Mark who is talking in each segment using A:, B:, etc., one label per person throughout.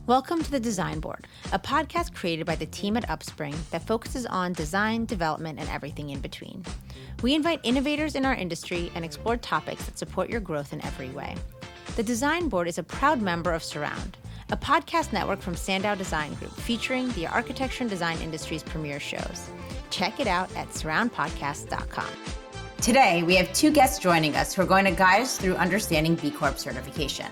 A: Welcome to The Design Board, a podcast created by the team at Upspring that focuses on design, development, and everything in between. We invite innovators in our industry and explore topics that support your growth in every way. The Design Board is a proud member of Surround, a podcast network from Sandow Design Group featuring the architecture and design industry's premier shows. Check it out at surroundpodcast.com. Today, we have two guests joining us who are going to guide us through understanding B Corp certification.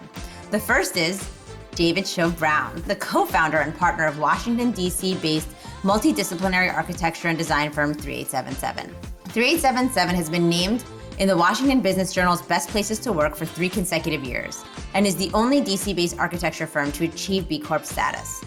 A: The first is David Shove-Brown, the co-founder and partner of Washington, D.C.-based multidisciplinary architecture and design firm 3877. 3877 has been named in the Washington Business Journal's Best Places to Work for 3 consecutive years and is the only D.C.-based architecture firm to achieve B Corp status.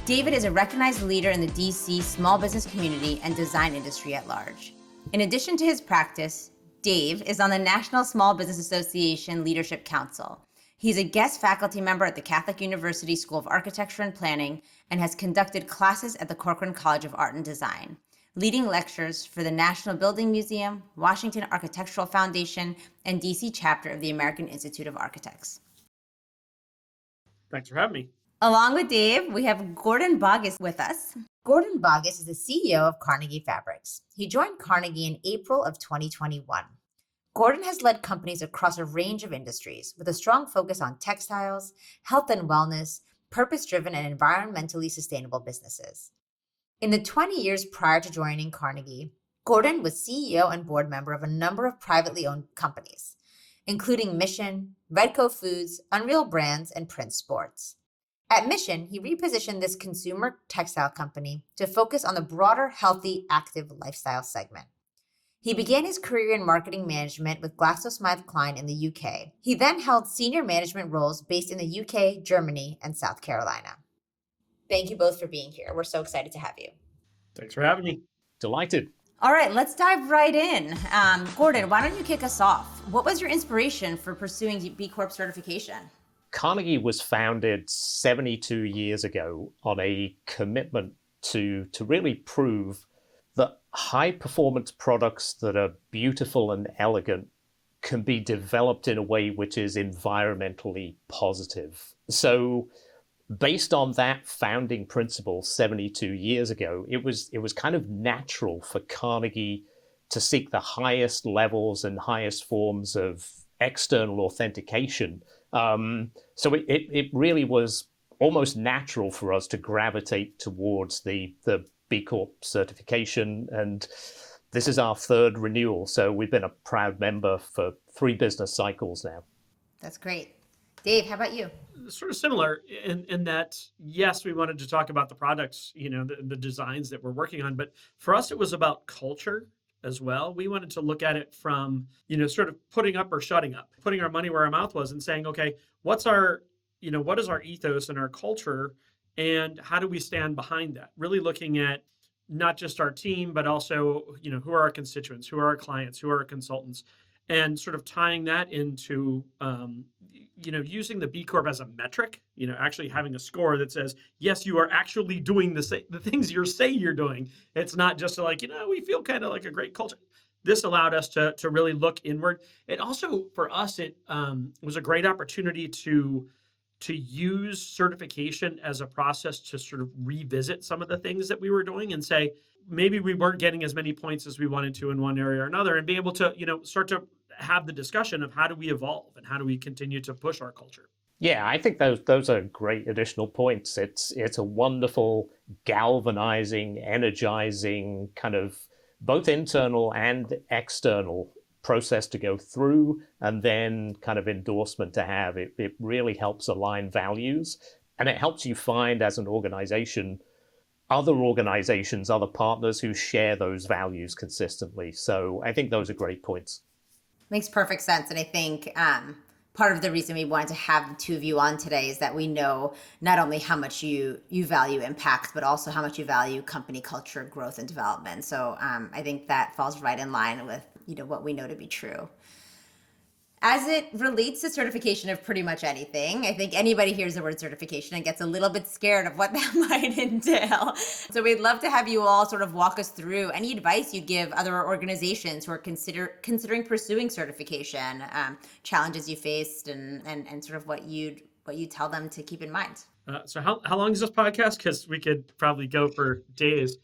A: David is a recognized leader in the D.C. small business community and design industry at large. In addition to his practice, Dave is on the National Small Business Association Leadership Council. He's a guest faculty member at the Catholic University School of Architecture and Planning and has conducted classes at the Corcoran College of Art and Design, leading lectures for the National Building Museum, Washington Architectural Foundation, and DC chapter of the American Institute of Architects.
B: Thanks for having me.
A: Along with Dave, we have Gordon Boggis with us. Gordon Boggis is the CEO of Carnegie Fabrics. He joined Carnegie in April of 2021. Gordon has led companies across a range of industries with a strong focus on textiles, health and wellness, purpose-driven and environmentally sustainable businesses. In the 20 years prior to joining Carnegie, Gordon was CEO and board member of a number of privately owned companies, including Mission, Redco Foods, Unreal Brands, and Prince Sports. At Mission, he repositioned this consumer textile company to focus on the broader, healthy, active lifestyle segment. He began his career in marketing management with GlaxoSmithKline in the UK. He then held senior management roles based in the UK, Germany, and South Carolina. Thank you both for being here. We're so excited to have you.
B: Thanks for having me.
C: Delighted.
A: All right, let's dive right in. Gordon, why don't you kick us off? What was your inspiration for pursuing B Corp certification?
C: Carnegie was founded 72 years ago on a commitment to really prove that high-performance products that are beautiful and elegant can be developed in a way which is environmentally positive. So based on that founding principle 72 years ago, it was kind of natural for Carnegie to seek the highest levels and highest forms of external authentication. So it really was almost natural for us to gravitate towards the B Corp certification, and this is our 3rd renewal. So we've been a proud member for 3 business cycles now.
A: That's great. Dave, how about you?
B: Sort of similar in that, yes, we wanted to talk about the products, the designs that we're working on, but for us, it was about culture as well. We wanted to look at it from, sort of putting up or shutting up, putting our money where our mouth was and saying, okay, what is our ethos and our culture, and how do we stand behind that? Really looking at not just our team, but also, who are our constituents, who are our clients, who are our consultants, and sort of tying that into, using the B Corp as a metric, actually having a score that says, yes, you are actually doing the things you say you're doing. It's not just like, we feel kind of like a great culture. This allowed us to really look inward. It also, for us, it was a great opportunity to use certification as a process to sort of revisit some of the things that we were doing and say, maybe we weren't getting as many points as we wanted to in one area or another, and be able to, start to have the discussion of how do we evolve and how do we continue to push our culture.
C: Yeah, I think those are great additional points. It's a wonderful, galvanizing, energizing kind of both internal and external process to go through, and then kind of endorsement to have. It really helps align values, and it helps you find, as an organization, other organizations, other partners who share those values consistently. So I think those are great points.
A: Makes perfect sense. And I think part of the reason we wanted to have the two of you on today is that we know not only how much you value impact, but also how much you value company culture, growth, and development. So I think that falls right in line with what we know to be true. As it relates to certification of pretty much anything, I think anybody hears the word certification and gets a little bit scared of what that might entail. So we'd love to have you all sort of walk us through any advice you'd give other organizations who are considering pursuing certification, challenges you faced, and sort of what you'd you tell them to keep in mind.
B: So how long is this podcast? Because we could probably go for days.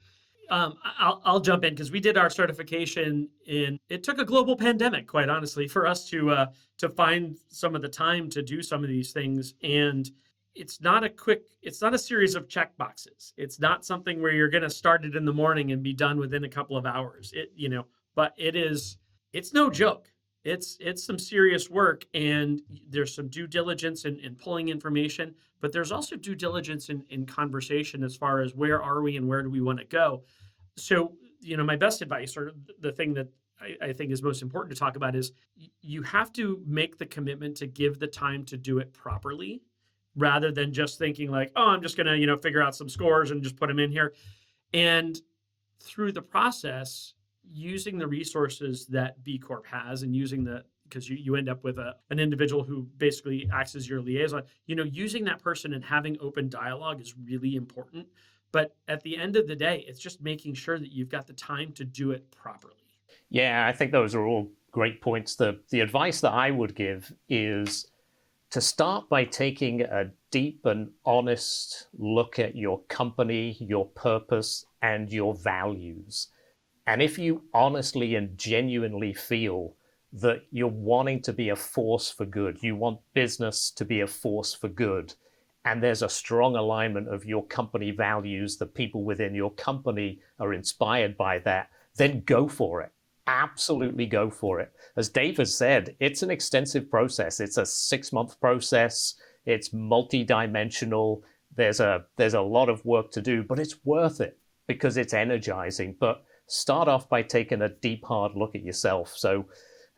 B: I'll jump in because we did our certification it took a global pandemic, quite honestly, for us to find some of the time to do some of these things. And it's not a series of check boxes. It's not something where you're going to start it in the morning and be done within a couple of hours. But it's no joke. It's some serious work, and there's some due diligence in pulling information, but there's also due diligence in conversation as far as where are we and where do we want to go. So, my best advice, or the thing that I think is most important to talk about, is you have to make the commitment to give the time to do it properly, rather than just thinking like, oh, I'm just going to, figure out some scores and just put them in here. And through the process, using the resources that B Corp has, and because you end up with an individual who basically acts as your liaison, using that person and having open dialogue is really important. But at the end of the day, it's just making sure that you've got the time to do it properly.
C: Yeah, I think those are all great points. The advice that I would give is to start by taking a deep and honest look at your company, your purpose, and your values. And if you honestly and genuinely feel that you're wanting to be a force for good, you want business to be a force for good, and there's a strong alignment of your company values, the people within your company are inspired by that, then go for it. Absolutely go for it. As Dave has said, it's an extensive process. It's a 6-month process. It's multidimensional. There's a lot of work to do, but it's worth it because it's energizing. But start off by taking a deep, hard look at yourself. So,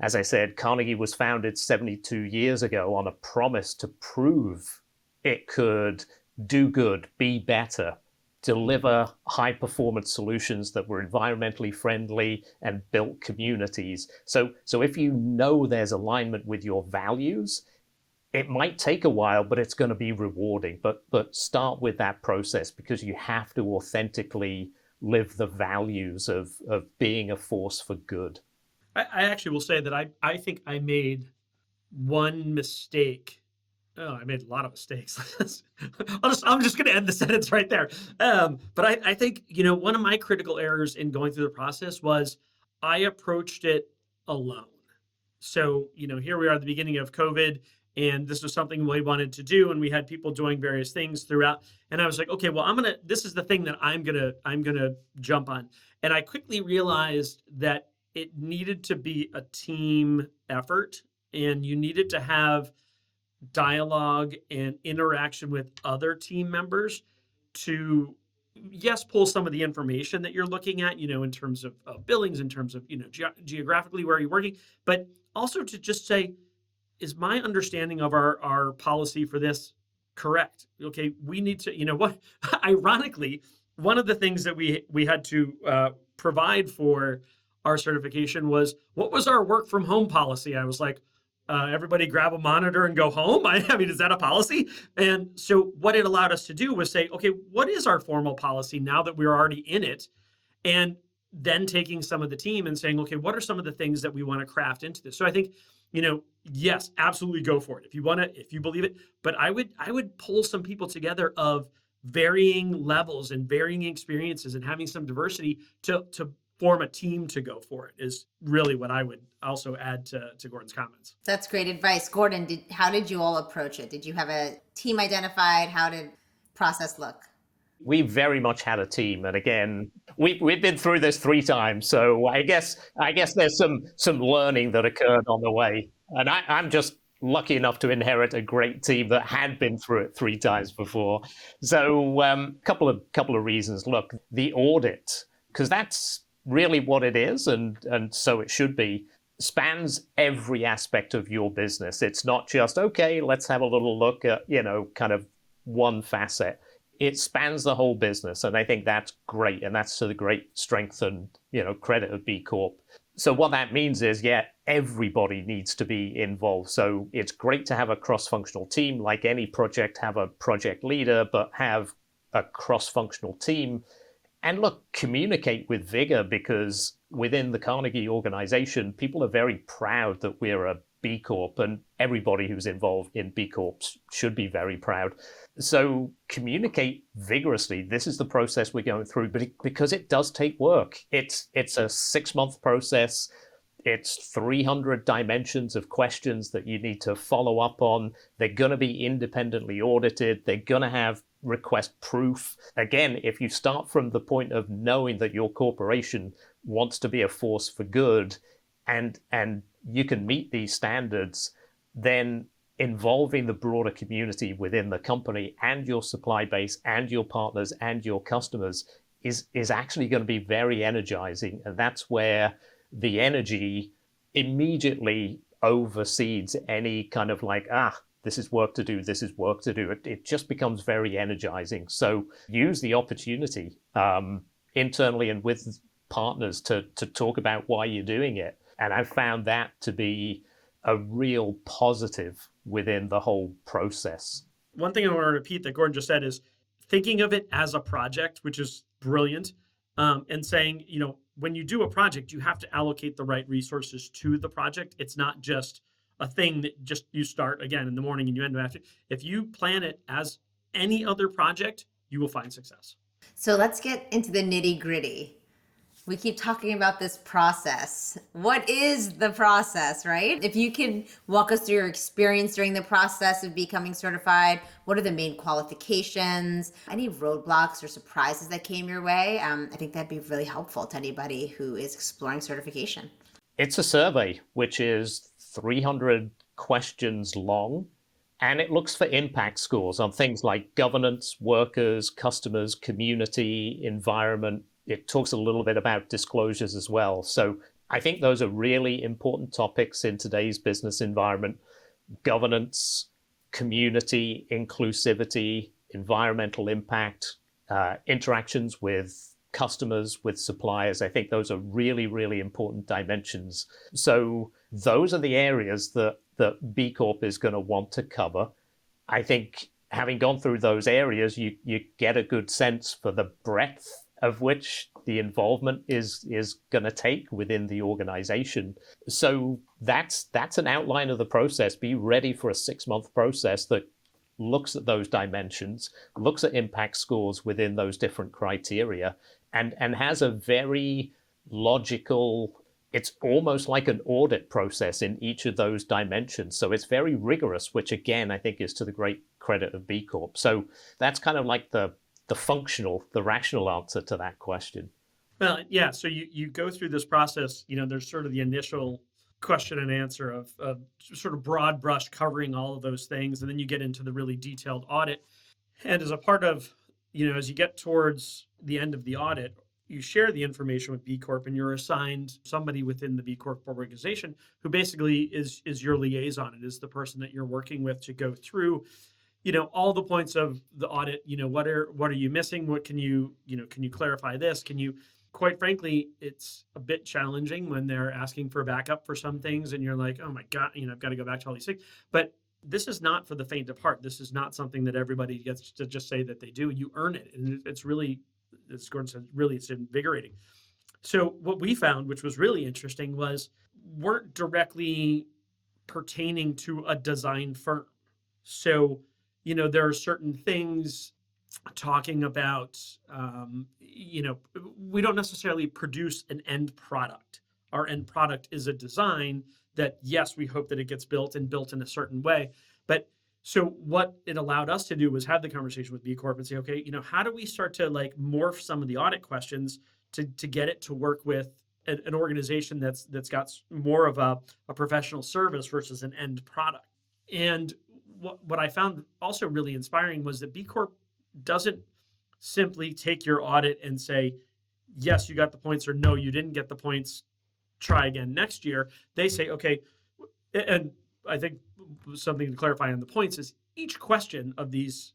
C: as I said, Carnegie was founded 72 years ago on a promise to prove it could do good, be better, deliver high-performance solutions that were environmentally friendly and built communities. So if you know there's alignment with your values, it might take a while, but it's going to be rewarding. But start with that process, because you have to authentically live the values of being a force for good.
B: I actually will say that I think I made one mistake. Oh, I made a lot of mistakes. I'm just going to end the sentence right there. But I think, one of my critical errors in going through the process was I approached it alone. So, here we are at the beginning of COVID, and this was something we wanted to do, and we had people doing various things throughout. And I was like, okay, well, this is the thing that I'm gonna jump on. And I quickly realized that it needed to be a team effort, and you needed to have dialogue and interaction with other team members to, yes, pull some of the information that you're looking at, in terms of billings, in terms of, geographically where you're working, but also to just say, is my understanding of our policy for this correct? Okay, we need to, what, ironically, one of the things that we had to provide for our certification was, what was our work from home policy? I was like, everybody grab a monitor and go home? I mean, is that a policy? And so what it allowed us to do was say, okay, what is our formal policy now that we're already in it? And then taking some of the team and saying, okay, what are some of the things that we want to craft into this? So I think, yes, absolutely go for it. If you believe it, but I would pull some people together of varying levels and varying experiences and having some diversity to form a team to go for it is really what I would also add to Gordon's comments.
A: That's great advice. Gordon, how did you all approach it? Did you have a team identified? How did process look?
C: We very much had a team, and again, we've been through this 3 times, so I guess there's some learning that occurred on the way, and I'm just lucky enough to inherit a great team that had been through it 3 times before. So couple of reasons. Look, the audit, because that's really what it is, and so it should be, spans every aspect of your business. It's not just, okay, let's have a little look at, kind of one facet. It spans the whole business, and I think that's great, and that's to the great strength and, credit of B Corp. So what that means is, everybody needs to be involved. So it's great to have a cross-functional team. Like any project, have a project leader, but have a cross-functional team. And look, communicate with vigor, because within the Carnegie organization, people are very proud that we're a B Corp, and everybody who's involved in B Corps should be very proud. So communicate vigorously. This is the process we're going through, but because it does take work. It's a 6-month process. It's 300 dimensions of questions that you need to follow up on. They're going to be independently audited. They're going to have request proof. Again, if you start from the point of knowing that your corporation wants to be a force for good and you can meet these standards, then involving the broader community within the company and your supply base and your partners and your customers is actually going to be very energizing. And that's where the energy immediately oversees any kind of like, this is work to do, this is work to do. It just becomes very energizing. So use the opportunity internally and with partners to talk about why you're doing it. And I've found that to be a real positive within the whole process.
B: One thing I want to repeat that Gordon just said is thinking of it as a project, which is brilliant, and saying, when you do a project, you have to allocate the right resources to the project. It's not just a thing that just you start again in the morning and you end after. If you plan it as any other project, you will find success.
A: So let's get into the nitty gritty. We keep talking about this process. What is the process, right? If you can walk us through your experience during the process of becoming certified, what are the main qualifications? Any roadblocks or surprises that came your way? I think that'd be really helpful to anybody who is exploring certification.
C: It's a survey, which is 300 questions long, and it looks for impact scores on things like governance, workers, customers, community, environment. It talks a little bit about disclosures as well. So I think those are really important topics in today's business environment. Governance, community, inclusivity, environmental impact, interactions with customers, with suppliers. I think those are really, really important dimensions. So those are the areas that B Corp is going to want to cover. I think having gone through those areas, you get a good sense for the breadth of which the involvement is going to take within the organization. So that's an outline of the process. Be ready for a 6-month process that looks at those dimensions, looks at impact scores within those different criteria, and has a very logical, it's almost like an audit process in each of those dimensions. So it's very rigorous, which again, I think is to the great credit of B Corp. So that's kind of like the functional, the rational answer to that question.
B: Well, yeah. So you go through this process, there's sort of the initial question and answer of sort of broad brush covering all of those things. And then you get into the really detailed audit. And as a part of, as you get towards the end of the audit, you share the information with B Corp and you're assigned somebody within the B Corp organization who basically is your liaison. It is the person that you're working with to go through all the points of the audit. What are you missing? What can you clarify this? Quite frankly, it's a bit challenging when they're asking for backup for some things and you're like, oh my God, I've got to go back to all these things. But this is not for the faint of heart. This is not something that everybody gets to just say that they do. You earn it. And it's really, as Gordon said, really, it's invigorating. So what we found, which was really interesting, weren't directly pertaining to a design firm. So there are certain things talking about, we don't necessarily produce an end product. Our end product is a design that, yes, we hope that it gets built in a certain way. But so what it allowed us to do was have the conversation with B Corp and say, okay, how do we start to morph some of the audit questions to get it to work with an organization that's got more of a professional service versus an end product. And what I found also really inspiring was that B Corp doesn't simply take your audit and say, yes, you got the points, or no, you didn't get the points, try again next year. They say, okay, and I think something to clarify on the points is each question of these,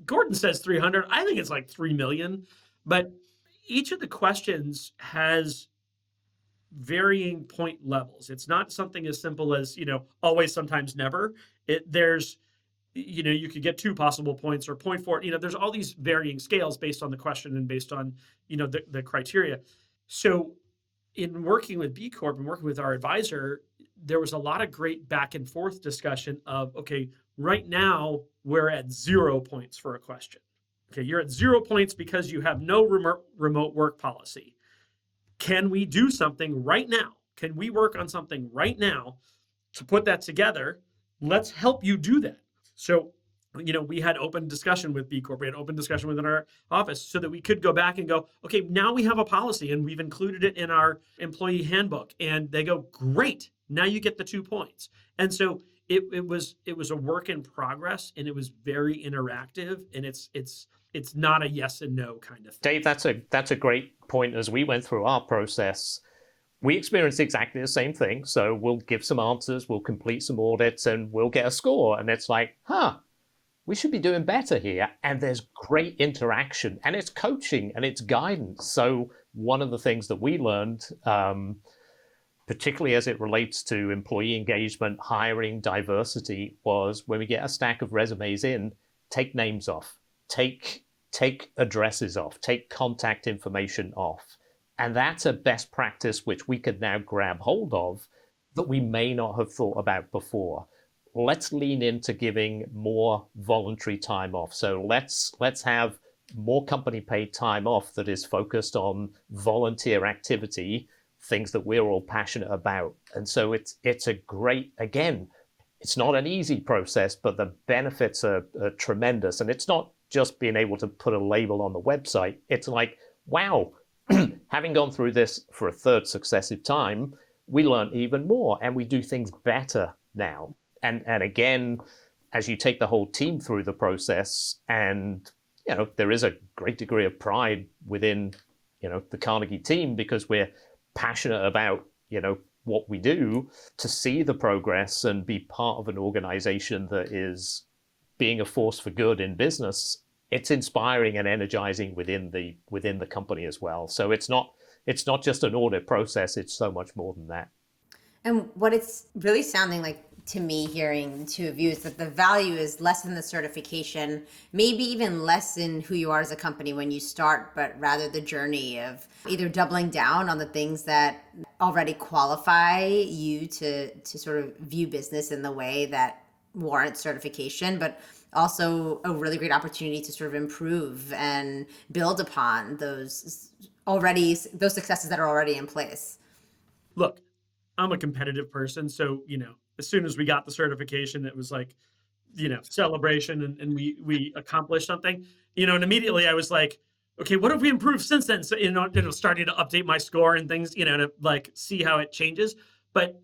B: Gordon says 300, I think it's like 3 million, but each of the questions has varying point levels. It's not something as simple as, always, sometimes, never. There's, you could get 2 possible points or 0.4. There's all these varying scales based on the question and based on, the criteria. So in working with B Corp and working with our advisor, there was a lot of great back and forth discussion of, okay, right now we're at 0 points for a question. Okay, you're at 0 points because you have no remote work policy. Can we do something right now? Can we work on something right now to put that together? Let's help you do that. So, we had open discussion with B Corp. We had open discussion within our office so that we could go back and go, okay, now we have a policy and we've included it in our employee handbook. And they go, great, now you get the 2 points. And so it was a work in progress, and it was very interactive, and it's not a yes and no kind of thing.
C: Dave, that's a great point. As we went through our process, we experienced exactly the same thing. So we'll give some answers, we'll complete some audits, and we'll get a score. And it's like, we should be doing better here. And there's great interaction, and it's coaching and it's guidance. So one of the things that we learned, particularly as it relates to employee engagement, hiring, diversity, was when we get a stack of resumes in, take names off, take addresses off, take contact information off. And that's a best practice which we could now grab hold of that we may not have thought about before. Let's lean into giving more voluntary time off. So let's have more company paid time off that is focused on volunteer activity, things that we're all passionate about. And so it's a great, again, it's not an easy process, but the benefits are tremendous. And it's not just being able to put a label on the website. It's like, wow, having gone through this for a third successive time, we learn even more and we do things better now. And again, as you take the whole team through the process, and there is a great degree of pride within the Carnegie team because we're passionate about what we do, to see the progress and be part of an organization that is being a force for good in business. It's inspiring and energizing within the company as well. So it's not just an audit process, it's so much more than that.
A: And what it's really sounding like to me, hearing the two of you, is that the value is less in the certification, maybe even less in who you are as a company when you start, but rather the journey of either doubling down on the things that already qualify you to sort of view business in the way that warrants certification, but also a really great opportunity to sort of improve and build upon those successes that are already in place.
B: Look, I'm a competitive person, so as soon as we got the certification, it was like, celebration, and we accomplished something, and immediately I was like, okay, what have we improved since then? So, starting to update my score and things, to like see how it changes. But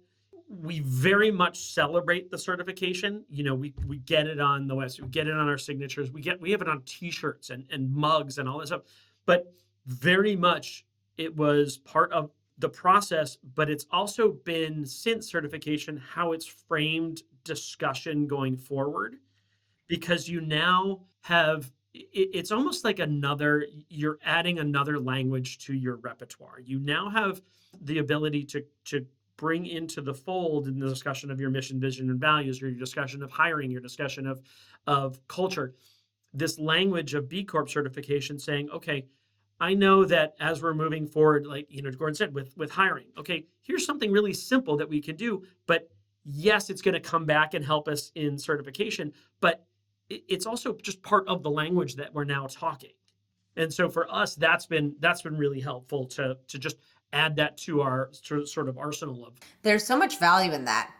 B: we very much celebrate the certification. We get it on the website, we get it on our signatures, we have it on t-shirts and mugs and all that stuff. But very much it was part of the process, but it's also been, since certification, how it's framed discussion going forward, because you now have, it's almost like you're adding another language to your repertoire. You now have the ability to bring into the fold in the discussion of your mission, vision, and values, or your discussion of hiring, your discussion of culture, this language of B Corp certification, saying, okay, I know that as we're moving forward, like Gordon said, with hiring, okay, here's something really simple that we can do, but yes, it's going to come back and help us in certification, but it's also just part of the language that we're now talking. And so for us, that's been really helpful to just add that to our sort of arsenal of.
A: There's so much value in that.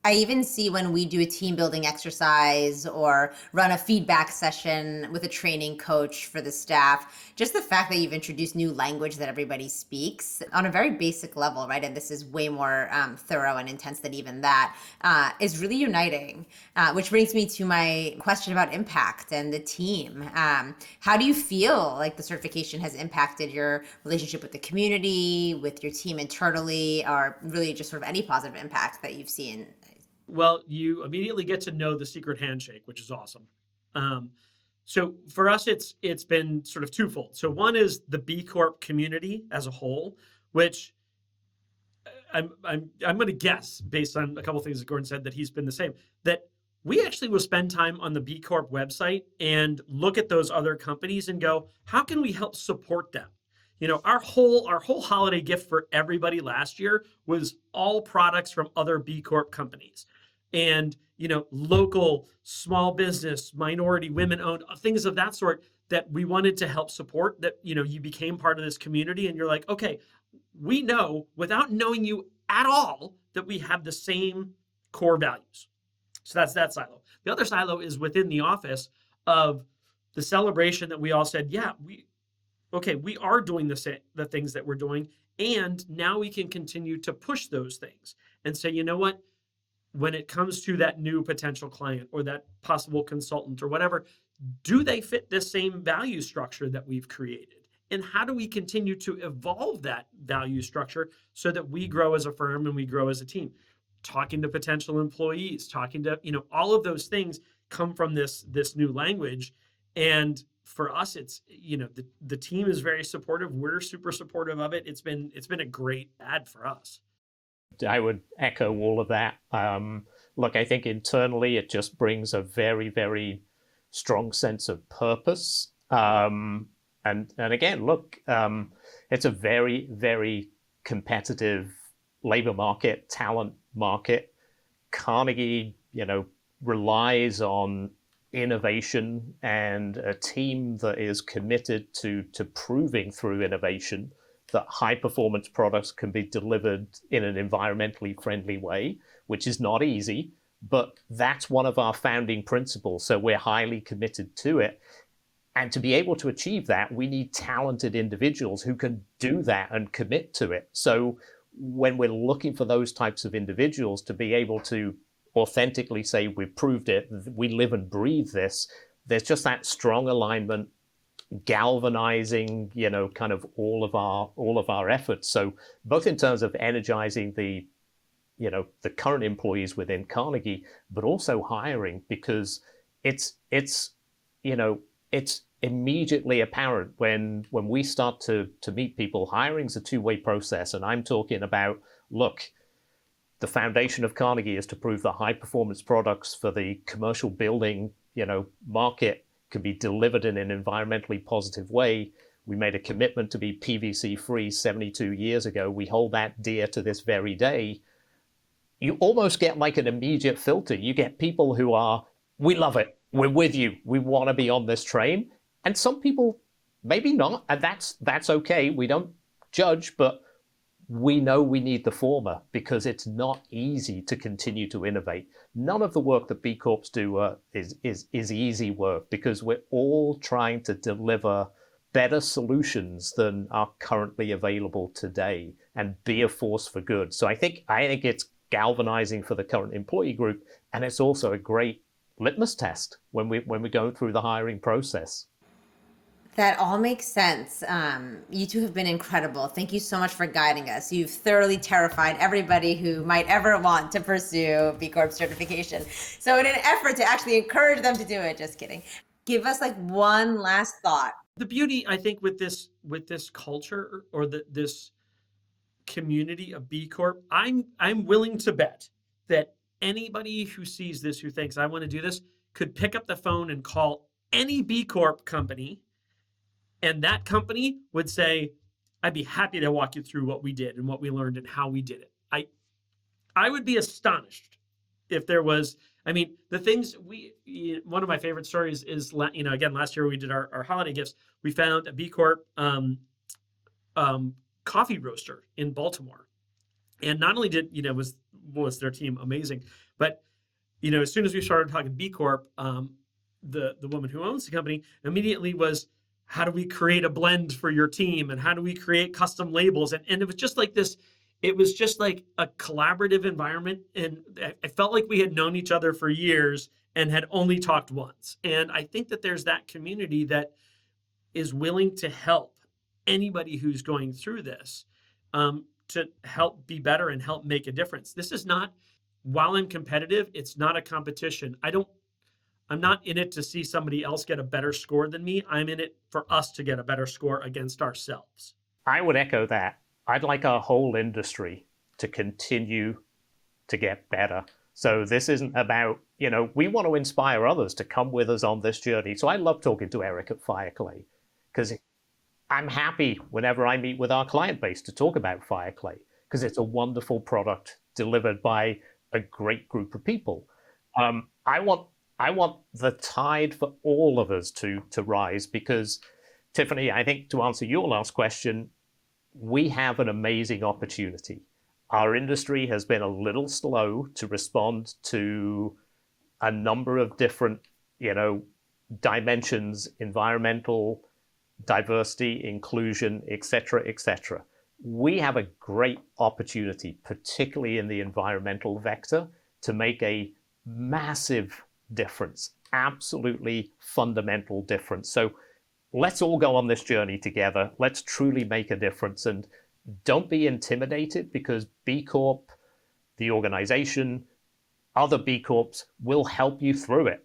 A: I even see when we do a team building exercise or run a feedback session with a training coach for the staff, just the fact that you've introduced new language that everybody speaks on a very basic level, right? And this is way more thorough and intense than even that, is really uniting, which brings me to my question about impact and the team. How do you feel like the certification has impacted your relationship with the community, with your team internally, or really just sort of any positive impact that you've seen?
B: Well, you immediately get to know the secret handshake, which is awesome. So for us, it's been sort of twofold. So one is the B Corp community as a whole, which I'm going to guess, based on a couple of things that Gordon said, that he's been the same, that we actually will spend time on the B Corp website and look at those other companies and go, how can we help support them? our whole holiday gift for everybody last year was all products from other B Corp companies, and local small business, minority, women owned, things of that sort that we wanted to help support. That you became part of this community, and you're like, okay, we know without knowing you at all that we have the same core values. So that's that silo. The other silo is within the office of the celebration that we all said, yeah, we are doing the things that we're doing, and now we can continue to push those things and say, you know what, when it comes to that new potential client or that possible consultant or whatever, do they fit this same value structure that we've created? And how do we continue to evolve that value structure so that we grow as a firm and we grow as a team? Talking to potential employees, talking to, all of those things come from this new language. And for us, it's, the team is very supportive. We're super supportive of it. It's been a great add for us.
C: I would echo all of that. Look, I think internally it just brings a very, very strong sense of purpose. And again, look, it's a very, very competitive labor market, talent market. Carnegie, relies on innovation and a team that is committed to proving through innovation that high performance products can be delivered in an environmentally friendly way, which is not easy, but that's one of our founding principles. So we're highly committed to it. And to be able to achieve that, we need talented individuals who can do that and commit to it. So when we're looking for those types of individuals to be able to authentically say, we've proved it, we live and breathe this, there's just that strong alignment, galvanizing, kind of all of our efforts. So both in terms of energizing the current employees within Carnegie, but also hiring, because it's immediately apparent when we start to meet people. Hiring's a two-way process, and I'm talking about, look, the foundation of Carnegie is to prove that high performance products for the commercial building, market can be delivered in an environmentally positive way. We made a commitment to be PVC free 72 years ago. We hold that dear to this very day. You almost get like an immediate filter. You get people who are, we love it, we're with you, we want to be on this train. And some people maybe not, and that's okay. We don't judge, but we know we need the former because it's not easy to continue to innovate. None of the work that B Corps do is easy work, because we're all trying to deliver better solutions than are currently available today and be a force for good. So I think it's galvanizing for the current employee group, and it's also a great litmus test when we go through the hiring process.
A: That all makes sense. You two have been incredible. Thank you so much for guiding us. You've thoroughly terrified everybody who might ever want to pursue B Corp certification. So in an effort to actually encourage them to do it, just kidding, give us like one last thought.
B: The beauty, I think, with this culture or this community of B Corp, I'm willing to bet that anybody who sees this, who thinks I want to do this, could pick up the phone and call any B Corp company, and that company would say, I'd be happy to walk you through what we did and what we learned and how we did it. I would be astonished if there was, the things one of my favorite stories is, again, last year we did our holiday gifts. We found a B Corp coffee roaster in Baltimore. And not only did, was their team amazing, but, as soon as we started talking B Corp, the woman who owns the company immediately was, how do we create a blend for your team? And how do we create custom labels? And it was just like this, it was just like a collaborative environment. And I felt like we had known each other for years and had only talked once. And I think that there's that community that is willing to help anybody who's going through this, to help be better and help make a difference. This is not, while I'm competitive, it's not a competition. I'm not in it to see somebody else get a better score than me. I'm in it for us to get a better score against ourselves.
C: I would echo that. I'd like our whole industry to continue to get better. So this isn't about, we want to inspire others to come with us on this journey. So I love talking to Eric at Fireclay, because I'm happy whenever I meet with our client base to talk about fire clay because it's a wonderful product delivered by a great group of people. I want the tide for all of us to rise because, Tiffany, I think to answer your last question, we have an amazing opportunity. Our industry has been a little slow to respond to a number of different, dimensions, environmental, diversity, inclusion, et cetera, et cetera. We have a great opportunity, particularly in the environmental vector, to make a massive difference, absolutely fundamental difference. So let's all go on this journey together. Let's truly make a difference, and don't be intimidated because B Corp, the organization, other B Corps will help you through it.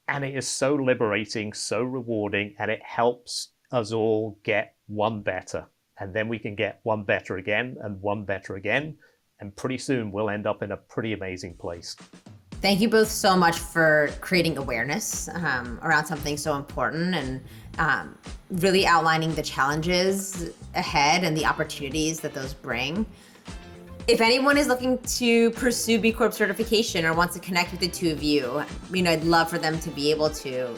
C: And it is so liberating, so rewarding, and it helps us all get one better. And then we can get one better again and one better again. And pretty soon we'll end up in a pretty amazing place.
A: Thank you both so much for creating awareness around something so important and really outlining the challenges ahead and the opportunities that those bring. If anyone is looking to pursue B Corp certification or wants to connect with the two of you, I'd love for them to be able to.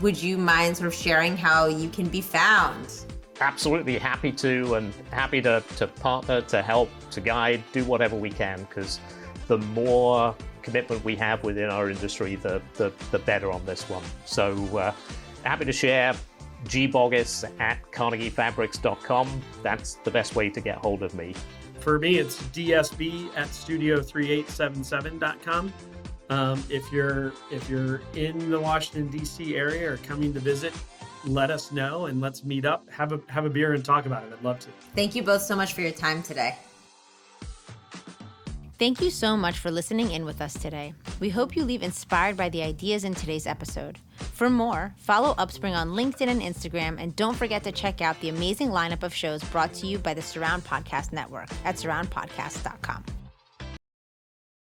A: Would you mind sort of sharing how you can be found?
C: Absolutely happy to, and happy to partner, to help, to guide, do whatever we can, because the more commitment we have within our industry, the better on this one. So happy to share. Boggis at carnegiefabrics.com. That's the best way to get hold of me.
B: For me, it's dsb at studio3877.com. If you're in the Washington, D.C. area or coming to visit, let us know and let's meet up, have a beer and talk about it. I'd love to.
A: Thank you both so much for your time today. Thank you so much for listening in with us today. We hope you leave inspired by the ideas in today's episode. For more, follow Upspring on LinkedIn and Instagram, and don't forget to check out the amazing lineup of shows brought to you by the Surround Podcast Network at surroundpodcast.com.